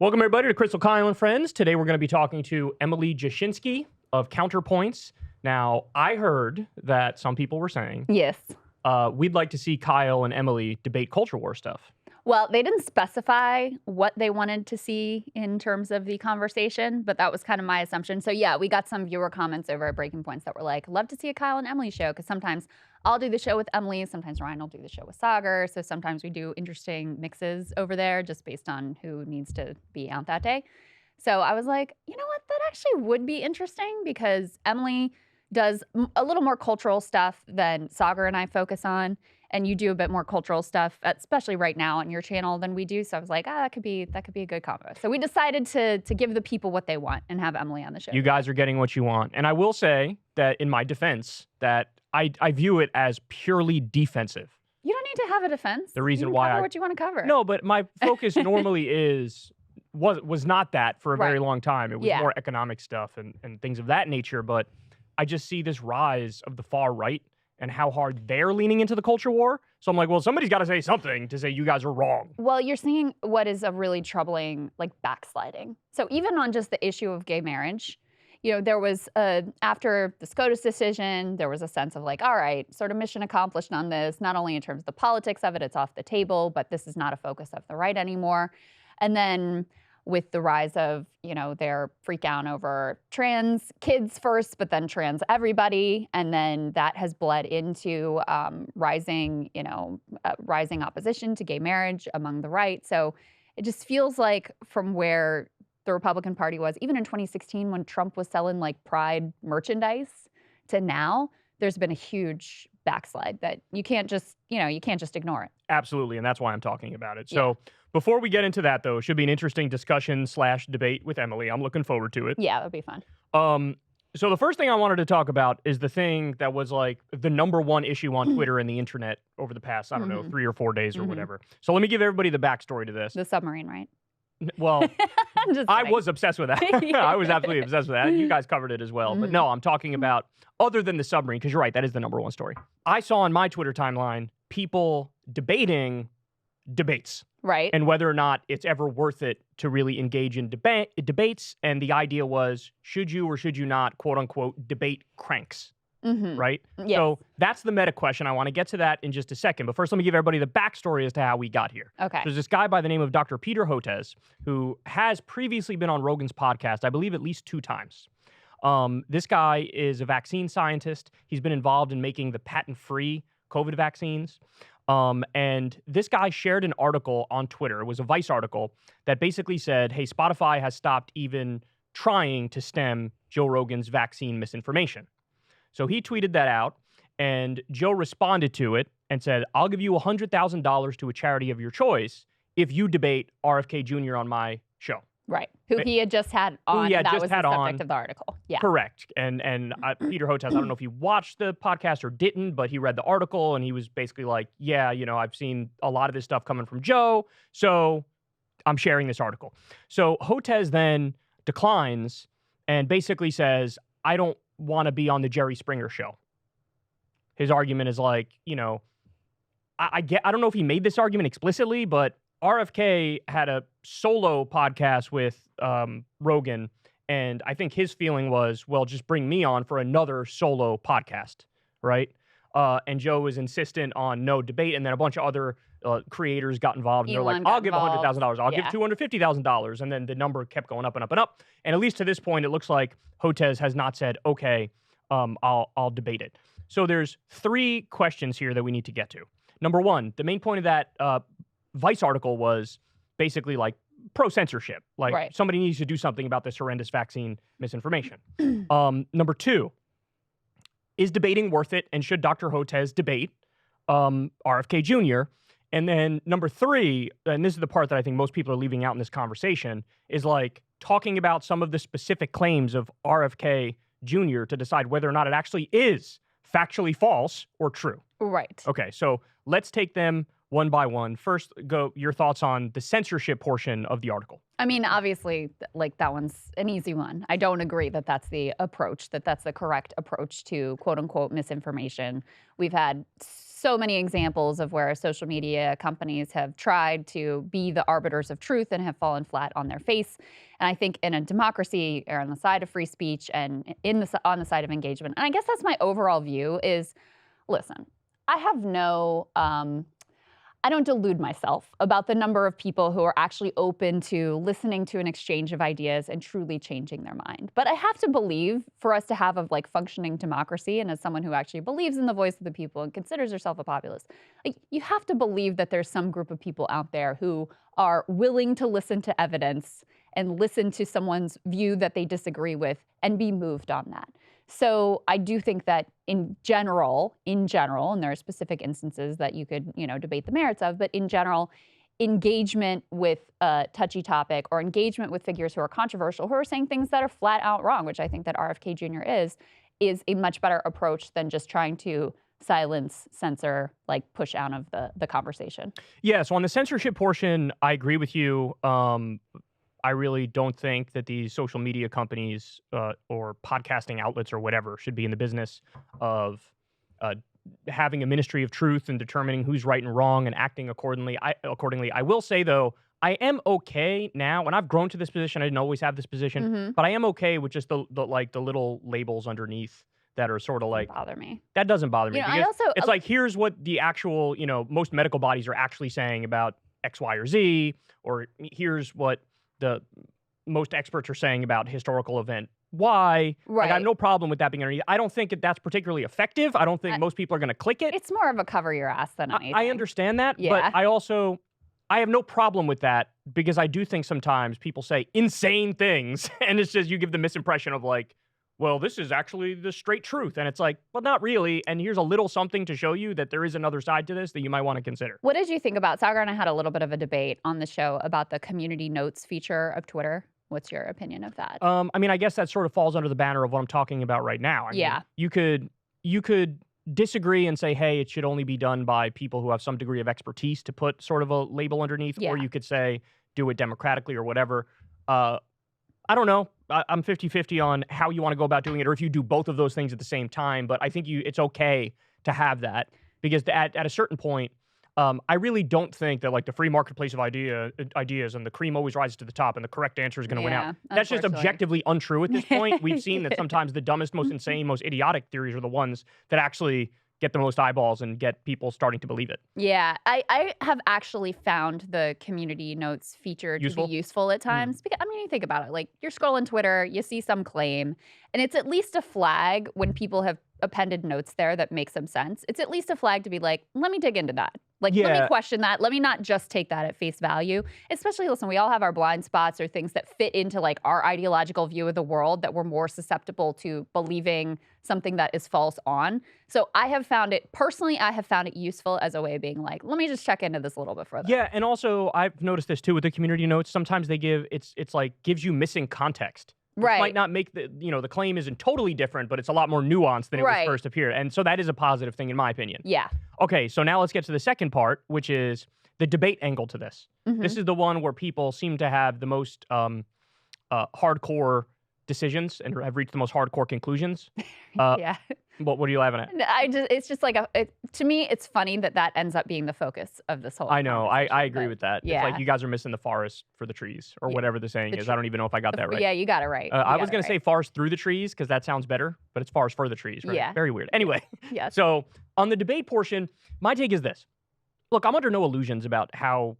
Welcome, everybody, to Krystal, Kyle, and Friends. Today, we're going to be talking to Emily Jashinsky of Counterpoints. Now, I heard that some people were saying, yes, we'd like to see Kyle and Emily debate culture war stuff. Well, they didn't specify what they wanted to see in terms of the conversation, but that was kind of my assumption. So yeah, we got some viewer comments over at Breaking Points that were like, love to see a Kyle and Emily show, because sometimes I'll do the show with Emily, sometimes Ryan will do the show with Sagar, so sometimes we do interesting mixes over there just based on who needs to be out that day. So I was like, you know what, that actually would be interesting, because Emily does a little more cultural stuff than Sagar and I focus on. And you do a bit more cultural stuff, especially right now on your channel, than we do. So I was like, that could be a good combo. So we decided to give the people what they want and have Emily on the show. You guys are getting what you want. And I will say that in my defense, that I view it as purely defensive. You don't need to have a defense. The reason you why cover what you want to cover. No, but my focus normally was not that for a very long time. It was more economic stuff and things of that nature. But I just see this rise of the far right and how hard they're leaning into the culture war. So I'm like, well, somebody's got to say something to say you guys are wrong. Well, you're seeing what is a really troubling, backsliding. So even on just the issue of gay marriage, there was, after the SCOTUS decision, there was a sense of all right, sort of mission accomplished on this, not only in terms of the politics of it, it's off the table, but this is not a focus of the right anymore. And then with the rise of, their freak out over trans kids first, but then trans everybody. And then that has bled into rising opposition to gay marriage among the right. So it just feels like from where the Republican Party was, even in 2016 when Trump was selling Pride merchandise, to now, there's been a huge backslide that you can't just ignore it. Absolutely, and that's why I'm talking about it. So before we get into that, though, it should be an interesting discussion/debate with Emily. I'm looking forward to it. Yeah, that'd be fun. So the first thing I wanted to talk about is the thing that was the number one issue on Twitter and the internet over the past, 3 or 4 days or whatever. So let me give everybody the backstory to this. The submarine, right? Well, I was obsessed with that. Yeah. I was absolutely obsessed with that. You guys covered it as well. But no, I'm talking about other than the submarine, because you're right, that is the number one story. I saw on my Twitter timeline people debating debates. Right. And whether or not it's ever worth it to really engage in debates. And the idea was, should you or should you not, quote unquote, debate cranks? Right? Yes. So that's the meta question. I want to get to that in just a second. But first, let me give everybody the backstory as to how we got here. Okay. There's this guy by the name of Dr. Peter Hotez, who has previously been on Rogan's podcast, I believe at least 2 times. This guy is a vaccine scientist. He's been involved in making the patent-free COVID vaccines. And this guy shared an article on Twitter. It was a Vice article that basically said, hey, Spotify has stopped even trying to stem Joe Rogan's vaccine misinformation. So he tweeted that out, and Joe responded to it and said, I'll give you $100,000 to a charity of your choice if you debate RFK Jr. on my show. Right. Who he had just had on. That was the subject of the article. Yeah. Correct. And Peter Hotez, I don't know if he watched the podcast or didn't, but he read the article and he was basically like, yeah, I've seen a lot of this stuff coming from Joe, so I'm sharing this article. So Hotez then declines and basically says, I don't want to be on the Jerry Springer show. His argument is I don't know if he made this argument explicitly, but RFK had a solo podcast with Rogan, and I think his feeling was, well, just bring me on for another solo podcast, right? And Joe was insistent on no debate, and then a bunch of other creators got involved, and they're like, I'll give $100,000, I'll give $250,000, and then the number kept going up and up and up. And at least to this point, it looks like Hotez has not said, okay, I'll debate it. So there's 3 questions here that we need to get to. Number one, the main point of that Vice article was basically pro-censorship. Somebody needs to do something about this horrendous vaccine misinformation. Number 2, is debating worth it? And should Dr. Hotez debate RFK Jr.? And then number 3, and this is the part that I think most people are leaving out in this conversation, is talking about some of the specific claims of RFK Jr. to decide whether or not it actually is factually false or true. Right. Okay, so let's take them one by one. First, go your thoughts on the censorship portion of the article. I mean, obviously, like that one's an easy one. I don't agree that that's the approach, that that's the correct approach to quote unquote misinformation. We've had so many examples of where social media companies have tried to be the arbiters of truth and have fallen flat on their face. And I think in a democracy, or on the side of free speech and on the side of engagement, and I guess that's my overall view is, listen, I have no, I don't delude myself about the number of people who are actually open to listening to an exchange of ideas and truly changing their mind. But I have to believe, for us to have a functioning democracy, and as someone who actually believes in the voice of the people and considers herself a populist, you have to believe that there's some group of people out there who are willing to listen to evidence and listen to someone's view that they disagree with and be moved on that. So I do think that in general, and there are specific instances that you could, debate the merits of, but in general, engagement with a touchy topic or engagement with figures who are controversial, who are saying things that are flat out wrong, which I think that RFK Jr. is a much better approach than just trying to silence, censor, push out of the conversation. Yeah, so on the censorship portion, I agree with you. I really don't think that these social media companies or podcasting outlets or whatever should be in the business of having a ministry of truth and determining who's right and wrong and acting accordingly. I will say, though, I am okay now, and I've grown to this position. I didn't always have this position, but I am okay with just the little labels underneath that are sort of like bother me. That doesn't bother me. I also, it's like, here's what the actual, most medical bodies are actually saying about X, Y, or Z, or here's what the most experts are saying about historical event Y. Right. I have no problem with that being underneath. I don't think that's particularly effective. I don't think most people are going to click it. It's more of a cover your ass than anything. I understand that, yeah. But I have no problem with that, because I do think sometimes people say insane things, and it's just you give the misimpression of well, this is actually the straight truth. And it's like, well, not really. And here's a little something to show you that there is another side to this that you might want to consider. What did you think about, Sagar and I had a little bit of a debate on the show about the community notes feature of Twitter. What's your opinion of that? I guess that sort of falls under the banner of what I'm talking about right now. I mean, you could disagree and say, hey, it should only be done by people who have some degree of expertise to put sort of a label underneath, or you could say, do it democratically or whatever. I don't know. I'm 50-50 on how you want to go about doing it, or if you do both of those things at the same time. But I think it's okay to have that, because at a certain point, I really don't think that the free marketplace of ideas and the cream always rises to the top and the correct answer is going to win out. That's just objectively untrue at this point. We've seen that sometimes the dumbest, most insane, most idiotic theories are the ones that actually get the most eyeballs and get people starting to believe it. Yeah, I have actually found the community notes feature to be useful at times. Because, you think about it. You're scrolling Twitter, you see some claim, and it's at least a flag when people have appended notes there that make some sense. It's at least a flag to be let me dig into that. Let me question that. Let me not just take that at face value. Especially, listen, we all have our blind spots or things that fit into our ideological view of the world that we're more susceptible to believing something that is false on. So I have found it useful as a way of being let me just check into this a little bit further. Yeah, and also I've noticed this too with the community notes. Sometimes they gives you missing context. Right. It might not make the claim isn't totally different, but it's a lot more nuanced than it was first appeared. And so that is a positive thing in my opinion. Yeah. Okay, so now let's get to the second part, which is the debate angle to this. This is the one where people seem to have the most hardcore decisions and have reached the most hardcore conclusions. Yeah. What are you laughing at? It's just to me, it's funny that ends up being the focus of this whole I know. I agree with that. Yeah. It's you guys are missing the forest for the trees, or whatever the saying is. I don't even know if I got that right. Yeah, you got it right. I was going to say forest through the trees, because that sounds better, but it's forest for the trees, right? Yeah. Very weird. Anyway, yes. So on the debate portion, my take is this. Look, I'm under no illusions about how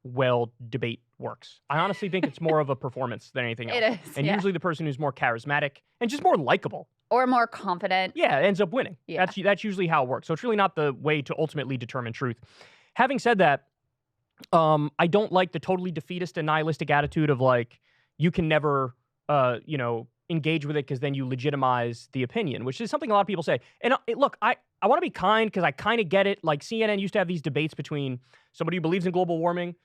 well debate works. I honestly think it's more of a performance than anything else. It is, and usually the person who's more charismatic and just more likable, or more confident, ends up winning. Yeah. That's usually how it works. So it's really not the way to ultimately determine truth. Having said that, I don't like the totally defeatist and nihilistic attitude of you can never engage with it because then you legitimize the opinion, which is something a lot of people say. And look, I want to be kind, because I kind of get it. CNN used to have these debates between somebody who believes in global warming,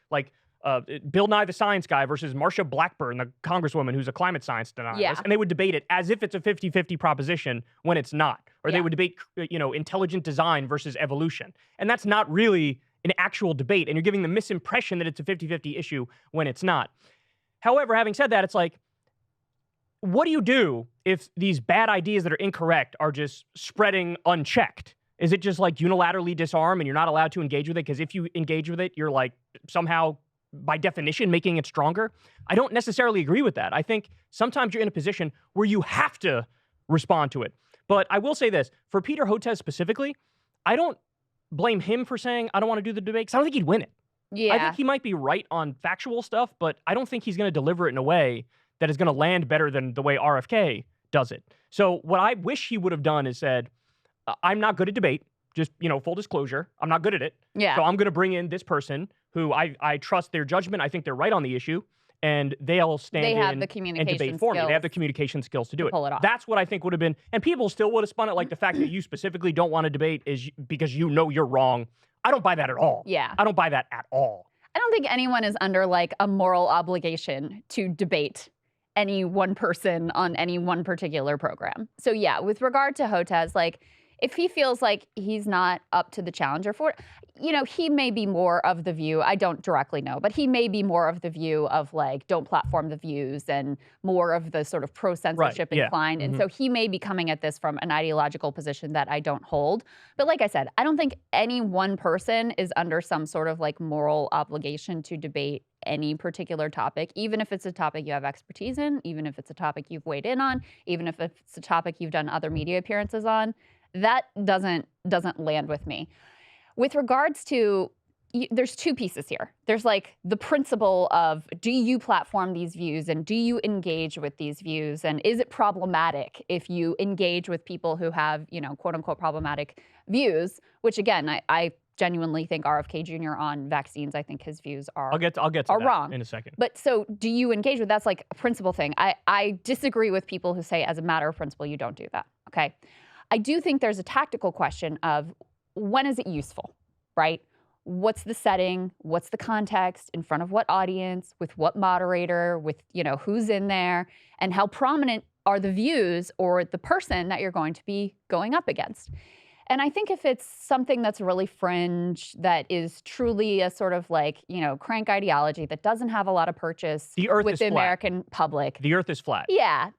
Bill Nye the Science Guy versus Marsha Blackburn, the congresswoman who's a climate science denialist. Yeah. And they would debate it as if it's a 50-50 proposition when it's not. Or they would debate, intelligent design versus evolution. And that's not really an actual debate, and you're giving the misimpression that it's a 50-50 issue when it's not. However, having said that, it's like, what do you do if these bad ideas that are incorrect are just spreading unchecked? Is it just like unilaterally disarm and you're not allowed to engage with it? Because if you engage with it, you're like somehow, by definition, making it stronger. I don't necessarily agree with that. I think sometimes you're in a position where you have to respond to it. But I will say this, for Peter Hotez specifically, I don't blame him for saying, I don't want to do the debate, because I don't think he'd win it. Yeah. I think he might be right on factual stuff, but I don't think he's going to deliver it in a way that is going to land better than the way RFK does it. So what I wish he would have done is said, I'm not good at debate. Just, full disclosure, I'm not good at it. Yeah. So I'm going to bring in this person who I trust their judgment. I think they're right on the issue. And they'll stand in and debate for me. They have the communication skills to do it. Pull it off. That's what I think would have been. And people still would have spun it like the fact that you specifically don't want to debate is because you know you're wrong. I don't buy that at all. Yeah. I don't buy that at all. I don't think anyone is under like a moral obligation to debate any one person on any one particular program. So yeah, with regard to Hotez, like if he feels like he's not up to the challenge or for, he may be more of the view, I don't directly know, but he may be more of the view of like, don't platform the views and more of the sort of pro-censorship inclined. And so he may be coming at this from an ideological position that I don't hold. But like I said, I don't think any one person is under some sort of like moral obligation to debate any particular topic, even if it's a topic you have expertise in, even if it's a topic you've weighed in on, even if it's a topic you've done other media appearances on. That doesn't land with me. With regards to, there's two pieces here. There's like the principle of, do you platform these views and do you engage with these views? And is it problematic if you engage with people who have, quote unquote problematic views, which again, I genuinely think RFK Jr. on vaccines, I think his views are I'll get to that wrong in a second. But so do you engage with, that's like a principle thing. I disagree with people who say as a matter of principle, you don't do that, okay? I do think there's a tactical question of when is it useful, right? What's the setting? What's the context? In front of what audience? With what moderator? With, who's in there? And how prominent are the views or the person that you're going to be going up against? And I think if it's something that's really fringe, that is truly a sort of like, crank ideology that doesn't have a lot of purchase with the American public. The earth is flat. Yeah,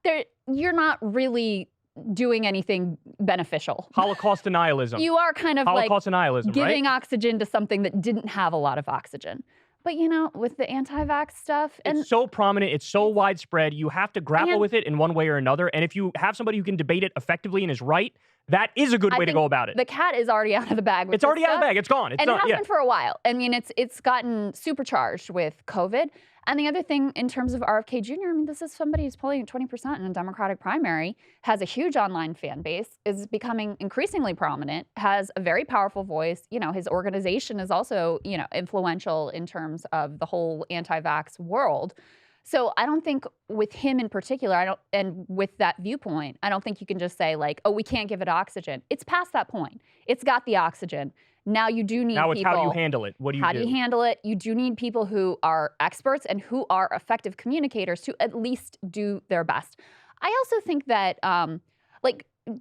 you're not really doing anything beneficial. Holocaust denialism. You are kind of Holocaust denialism, giving right? oxygen to something that didn't have a lot of oxygen. But with the anti-vax stuff, and it's so prominent, it's so widespread, you have to grapple with it in one way or another. And if you have somebody who can debate it effectively and is right, that is a good way to go about it. The cat is already out of the bag. It's already out of the bag. It's gone. It has been for a while. I mean, it's gotten supercharged with COVID. And the other thing in terms of RFK Jr., I mean, this is somebody who's polling at 20% in a Democratic primary, has a huge online fan base, is becoming increasingly prominent, has a very powerful voice. His organization is also, influential in terms of the whole anti-vax world. So I don't think with him in particular, and with that viewpoint, I don't think you can just say like, oh, we can't give it oxygen. It's past that point. It's got the oxygen. Now you do need people. Now it's how you handle it. What do you do? How do you handle it? You do need people who are experts and who are effective communicators to at least do their best. I also think that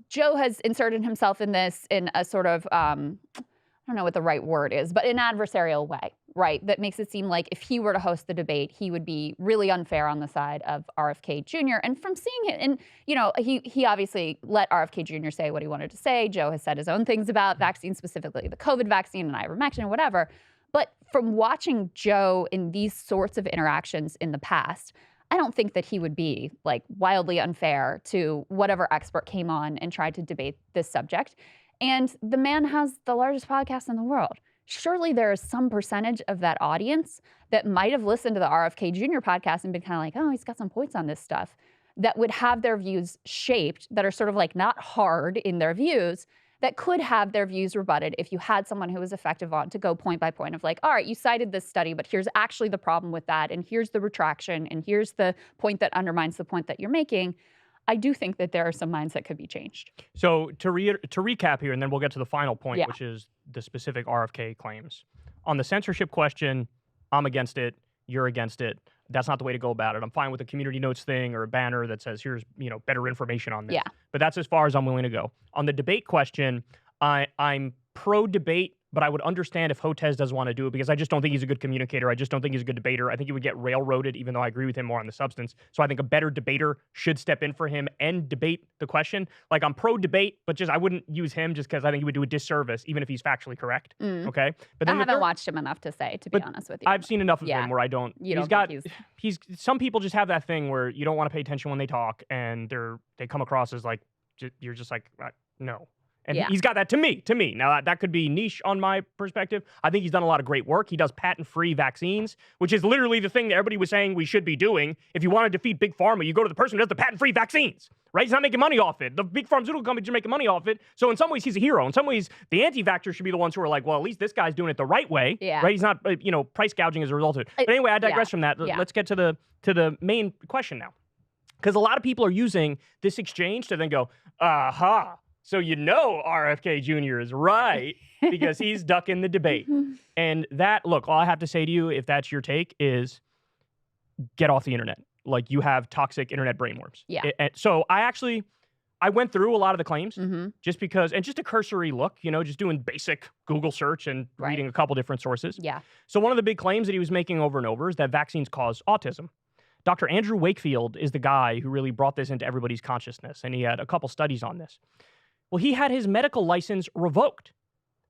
Joe has inserted himself in this in a sort of, I don't know what the right word is, but an adversarial way, right? That makes it seem like if he were to host the debate, he would be really unfair on the side of RFK Jr. And from seeing it, and he obviously let RFK Jr. say what he wanted to say. Joe has said his own things about vaccines, specifically the COVID vaccine and ivermectin and whatever. But from watching Joe in these sorts of interactions in the past, I don't think that he would be like wildly unfair to whatever expert came on and tried to debate this subject. And the man has the largest podcast in the world. Surely there is some percentage of that audience that might have listened to the RFK Jr. podcast and been kind of like, oh, he's got some points on this stuff, that would have their views shaped, that are sort of like not hard in their views, that could have their views rebutted if you had someone who was effective on to go point by point of like, all right, you cited this study, but here's actually the problem with that, and here's the retraction, and here's the point that undermines the point that you're making. I do think that there are some minds that could be changed. So to recap here, and then we'll get to the final point, which is the specific RFK claims. On the censorship question, I'm against it. You're against it. That's not the way to go about it. I'm fine with a community notes thing or a banner that says, here's better information on this. Yeah. But that's as far as I'm willing to go. On the debate question, I'm pro-debate, but I would understand if Hotez doesn't want to do it because I just don't think he's a good communicator. I just don't think he's a good debater. I think he would get railroaded, even though I agree with him more on the substance. So I think a better debater should step in for him and debate the question. Like, I'm pro-debate, but just I wouldn't use him just because I think he would do a disservice, even if he's factually correct. Okay? But then I haven't watched him enough to say, to be honest with you. I've seen enough of him where I don't. He's some people just have that thing where you don't want to pay attention when they talk, and they come across as like, you're just like, no. And he's got that to me. Now, that could be niche on my perspective. I think he's done a lot of great work. He does patent-free vaccines, which is literally the thing that everybody was saying we should be doing. If you want to defeat Big Pharma, you go to the person who does the patent-free vaccines, right? He's not making money off it. The big pharmaceutical companies are making money off it. So in some ways, he's a hero. In some ways, the anti-vaxxers should be the ones who are like, well, at least this guy's doing it the right way, right? He's not, price gouging as a result of it. But anyway, I digress from that. Let's get to the main question now. Because a lot of people are using this exchange to then go, aha. So RFK Jr. is right because he's ducking the debate. And look, all I have to say to you, if that's your take, is get off the internet. Like, you have toxic internet brainworms. Yeah. So I went through a lot of the claims just because, and just a cursory look, just doing basic Google search and reading a couple different sources. Yeah. So one of the big claims that he was making over and over is that vaccines cause autism. Dr. Andrew Wakefield is the guy who really brought this into everybody's consciousness, and he had a couple studies on this. Well, he had his medical license revoked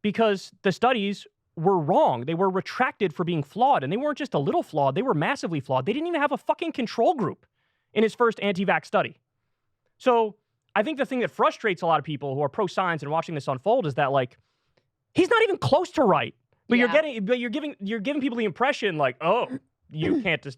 because the studies were wrong. They were retracted for being flawed, and they weren't just a little flawed. They were massively flawed. They didn't even have a fucking control group in his first anti-vax study. So I think the thing that frustrates a lot of people who are pro-science and watching this unfold is that, like, he's not even close to right. But you're giving people the impression like, oh, you can't just,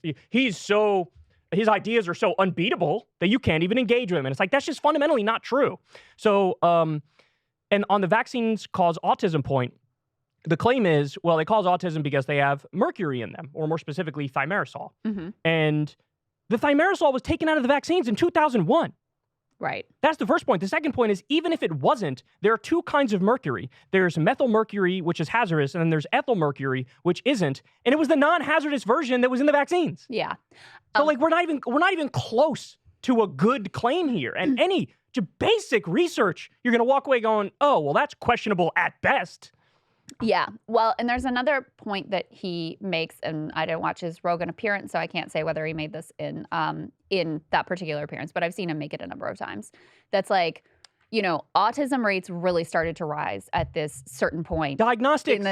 his ideas are so unbeatable that you can't even engage with him. And it's like, that's just fundamentally not true. So, and on the vaccines cause autism point, the claim is, well, they cause autism because they have mercury in them, or more specifically, thimerosal. And the thimerosal was taken out of the vaccines in 2001. Right. That's the first point. The second point is, even if it wasn't, there are two kinds of mercury. There's methyl mercury, which is hazardous, and then there's ethyl mercury, which isn't. And it was the non-hazardous version that was in the vaccines. Yeah. So like, we're not even close to a good claim here. And any basic research, you're going to walk away going, oh, well, that's questionable at best. Yeah. Well, and there's another point that he makes, and I didn't watch his Rogan appearance, so I can't say whether he made this in that particular appearance, but I've seen him make it a number of times. That's like, autism rates really started to rise at this certain point. Diagnostics.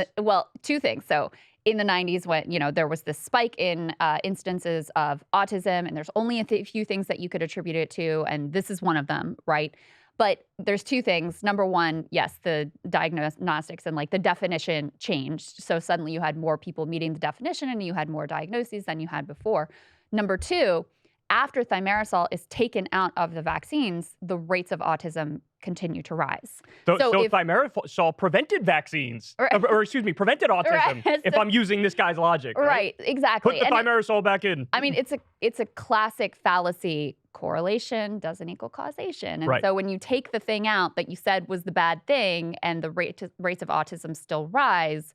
Two things. So in the 90s, when, there was this spike in instances of autism, and there's only a few things that you could attribute it to, and this is one of them, right? But there's two things. Number one, yes, the diagnostics and like the definition changed. So suddenly you had more people meeting the definition and you had more diagnoses than you had before. Number two, after thimerosal is taken out of the vaccines, the rates of autism continue to rise. So thimerosal prevented vaccines, prevented autism, if I'm using this guy's logic. Right, exactly. Put the thimerosal back in. I mean, it's a classic fallacy. Correlation doesn't equal causation. And so when you take the thing out that you said was the bad thing and the rates of autism still rise,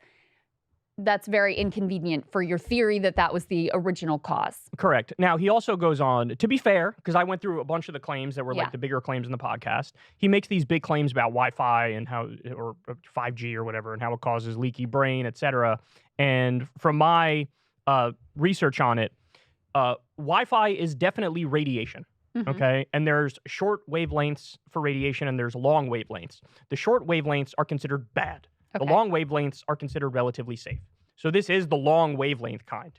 that's very inconvenient for your theory that was the original cause. Correct. Now, he also goes on, to be fair, because I went through a bunch of the claims that were like the bigger claims in the podcast. He makes these big claims about Wi-Fi and or 5G or whatever, and how it causes leaky brain, et cetera. And from my research on it, Wi-Fi is definitely radiation. Okay. And there's short wavelengths for radiation and there's long wavelengths. The short wavelengths are considered bad. Okay. The long wavelengths are considered relatively safe. So this is the long wavelength kind.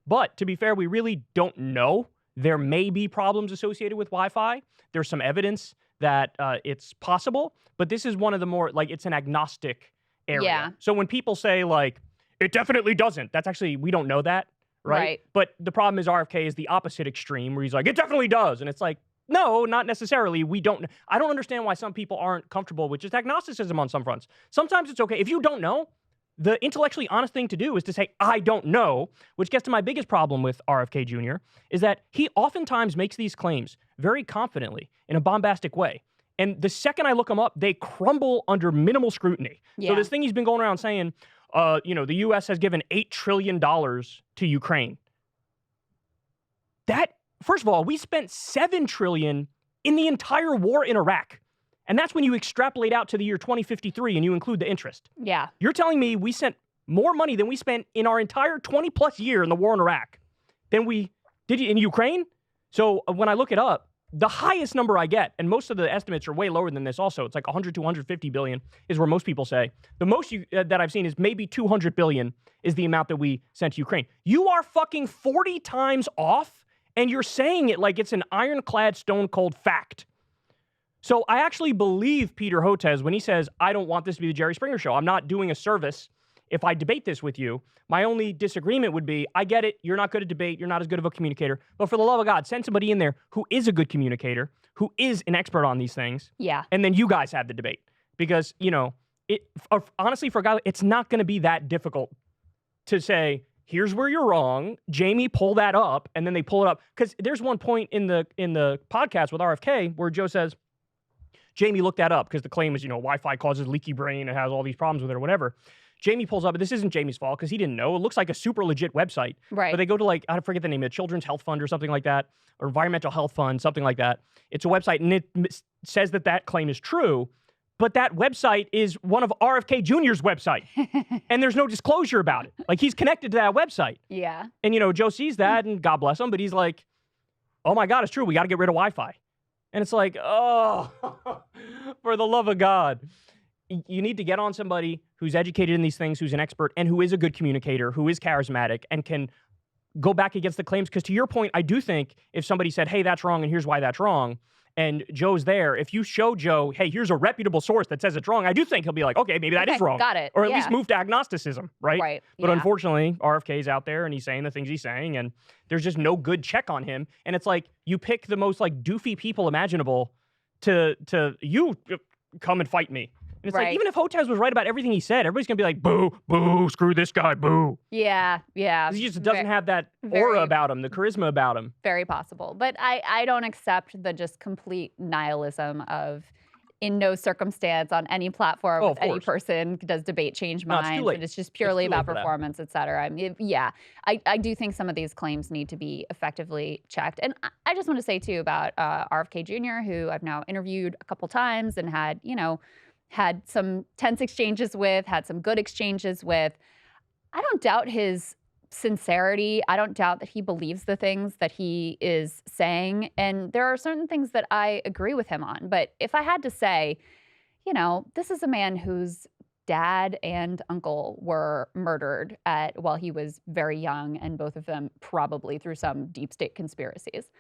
But to be fair, we really don't know. There may be problems associated with Wi-Fi. There's some evidence that it's possible, but this is one of the more, like, it's an agnostic area. Yeah. So when people say, like, it definitely doesn't, that's actually, we don't know that. Right? But the problem is RFK is the opposite extreme where he's like, it definitely does. And it's like, no, not necessarily. I don't understand why some people aren't comfortable with just agnosticism on some fronts. Sometimes it's okay. If you don't know, the intellectually honest thing to do is to say, I don't know, which gets to my biggest problem with RFK Jr. is that he oftentimes makes these claims very confidently in a bombastic way. And the second I look them up, they crumble under minimal scrutiny. Yeah. So this thing he's been going around saying, the U.S. has given $8 trillion to Ukraine. That, first of all, we spent $7 trillion in the entire war in Iraq. And that's when you extrapolate out to the year 2053 and you include the interest. Yeah. You're telling me we sent more money than we spent in our entire 20 plus year in the war in Iraq than we did in Ukraine? So when I look it up, the highest number I get, and most of the estimates are way lower than this also, it's like 100 to 150 billion is where most people say. The most that I've seen is maybe 200 billion is the amount that we sent to Ukraine. You are fucking 40 times off, and you're saying it like it's an ironclad, stone-cold fact. So I actually believe Peter Hotez when he says, I don't want this to be the Jerry Springer show. I'm not doing a service if I debate this with you. My only disagreement would be, I get it, you're not good at debate, you're not as good of a communicator, but for the love of God, send somebody in there who is a good communicator, who is an expert on these things, and then you guys have the debate. Because, you know, honestly, for a guy, it's not going to be that difficult to say, here's where you're wrong, Jamie, pull that up, and then they pull it up. Because there's one point in the podcast with RFK where Joe says, Jamie looked that up because the claim is, you know, Wi-Fi causes leaky brain and has all these problems with it or whatever. Jamie pulls up, but this isn't Jamie's fault because he didn't know. It looks like a super legit website. Right. But they go to like, I forget the name of it, Children's Health Fund or something like that, or Environmental Health Fund, something like that. It's a website and it says that claim is true, but that website is one of RFK Jr.'s website. And there's no disclosure about it. Like he's connected to that website. Yeah. And, you know, Joe sees that and God bless him, but he's like, oh my God, it's true. We got to get rid of Wi-Fi. And it's like, oh, for the love of God. You need to get on somebody who's educated in these things, who's an expert, and who is a good communicator, who is charismatic, and can go back against the claims. Because to your point, I do think if somebody said, hey, that's wrong, and here's why that's wrong, and Joe's there, if you show Joe, hey, here's a reputable source that says it's wrong, I do think he'll be like, okay, maybe that is wrong. Got it. Or at least move to agnosticism, right? Right. But unfortunately, RFK's out there, and he's saying the things he's saying, and there's just no good check on him. And it's like, you pick the most like doofy people imaginable to you come and fight me. And it's like, even if Hotez was right about everything he said, everybody's going to be like, boo, boo, screw this guy, boo. Yeah. He just doesn't have that aura about him, the charisma about him. Very possible. But I don't accept the just complete nihilism of in no circumstance on any platform with any person does debate change minds. And it's just purely about performance, et cetera. I mean, I do think some of these claims need to be effectively checked. And I just want to say, too, about RFK Jr., who I've now interviewed a couple times and had, you know, had some tense exchanges with, had some good exchanges with. I don't doubt his sincerity. I don't doubt that he believes the things that he is saying. And there are certain things that I agree with him on. But if I had to say, you know, this is a man whose dad and uncle were murdered while he was very young, and both of them probably through some deep state conspiracies.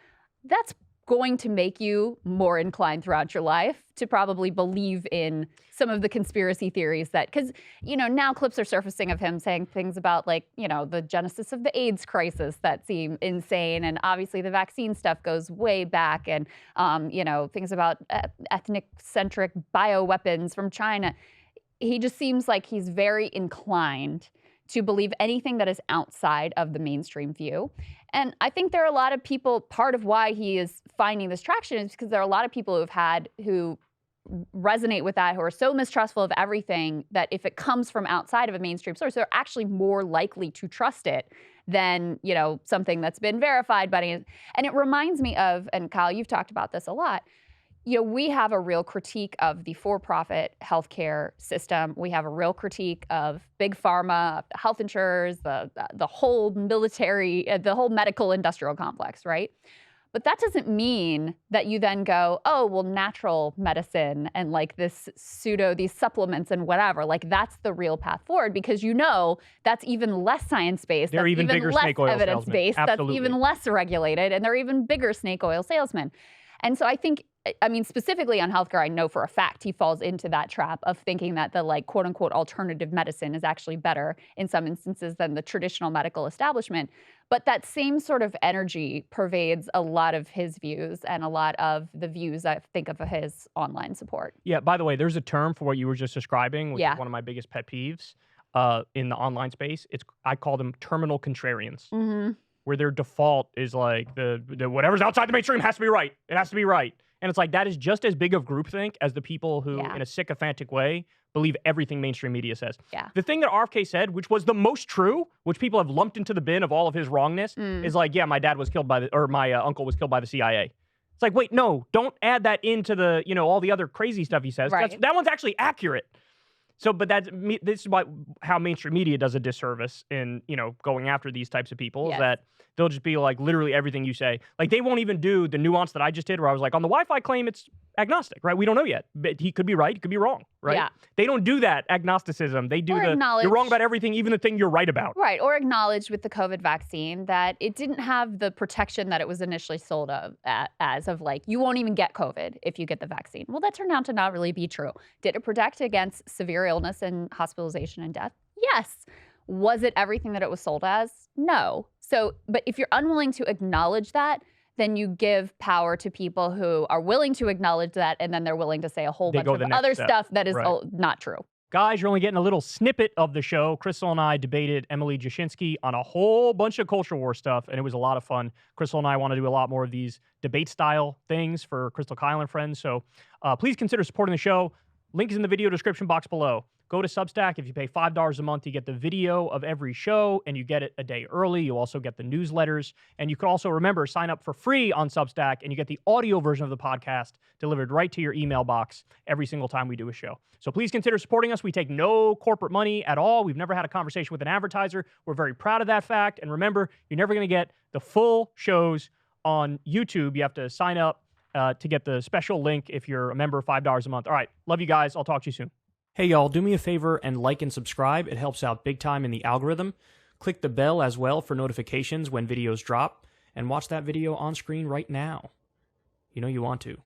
That's going to make you more inclined throughout your life to probably believe in some of the conspiracy theories that, because, you know, now clips are surfacing of him saying things about, like, you know, the genesis of the AIDS crisis that seem insane. And obviously the vaccine stuff goes way back, and, you know, things about ethnic-centric bioweapons from China. He just seems like he's very inclined to believe anything that is outside of the mainstream view. And I think there are a lot of people, part of why he is finding this traction is because there are a lot of people who resonate with that, who are so mistrustful of everything that if it comes from outside of a mainstream source, they're actually more likely to trust it than, you know, something that's been verified. And it reminds me of, and Kyle, you've talked about this a lot, you know, we have a real critique of the for-profit healthcare system. We have a real critique of big pharma, the health insurers, the whole military, the whole medical industrial complex, right? But that doesn't mean that you then go, oh, well, natural medicine and like these supplements and whatever, like that's the real path forward, because you know that's even less science-based, they're that's even bigger less snake oil evidence-based, that's even less regulated, and they're even bigger snake oil salesmen. And so I think, I mean, specifically on healthcare, I know for a fact he falls into that trap of thinking that the, like, quote unquote alternative medicine is actually better in some instances than the traditional medical establishment. But that same sort of energy pervades a lot of his views and a lot of the views I think of his online support. Yeah, by the way, there's a term for what you were just describing, which is one of my biggest pet peeves in the online space. I call them terminal contrarians. Mm-hmm. Where their default is like the whatever's outside the mainstream has to be right. It has to be right. And it's like that is just as big of groupthink as the people who, in a sycophantic way, believe everything mainstream media says. Yeah. The thing that RFK said, which was the most true, which people have lumped into the bin of all of his wrongness, is like, yeah, my dad was killed by my uncle was killed by the CIA. It's like, wait, no, don't add that into the, all the other crazy stuff he says. Right. That one's actually accurate. So, but this is how mainstream media does a disservice in, going after these types of people, is that they'll just be like literally everything you say. Like they won't even do the nuance that I just did where I was like, on the Wi-Fi claim, it's agnostic, right? We don't know yet. But he could be right. He could be wrong, right? Yeah. They don't do that agnosticism. They do you're wrong about everything, even the thing you're right about. Right. Or acknowledge with the COVID vaccine that it didn't have the protection that it was initially sold as of like, you won't even get COVID if you get the vaccine. Well, that turned out to not really be true. Did it protect against severe illness and hospitalization and death? Yes. Was it everything that it was sold as? No. So, but if you're unwilling to acknowledge that, then you give power to people who are willing to acknowledge that, and then they're willing to say a whole bunch of other stuff that is not true. Guys, you're only getting a little snippet of the show. Krystal and I debated Emily Jashinsky on a whole bunch of culture war stuff, and it was a lot of fun. Krystal and I want to do a lot more of these debate-style things for Krystal, Kyle, and friends, so please consider supporting the show. Link is in the video description box below. Go to Substack. If you pay $5 a month, you get the video of every show, and you get it a day early. You also get the newsletters. And you can also, remember, sign up for free on Substack, and you get the audio version of the podcast delivered right to your email box every single time we do a show. So please consider supporting us. We take no corporate money at all. We've never had a conversation with an advertiser. We're very proud of that fact. And remember, you're never going to get the full shows on YouTube. You have to sign up to get the special link if you're a member, $5 a month. All right. Love you guys. I'll talk to you soon. Hey, y'all, do me a favor and like and subscribe. It helps out big time in the algorithm. Click the bell as well for notifications when videos drop, and watch that video on screen right now. You know you want to.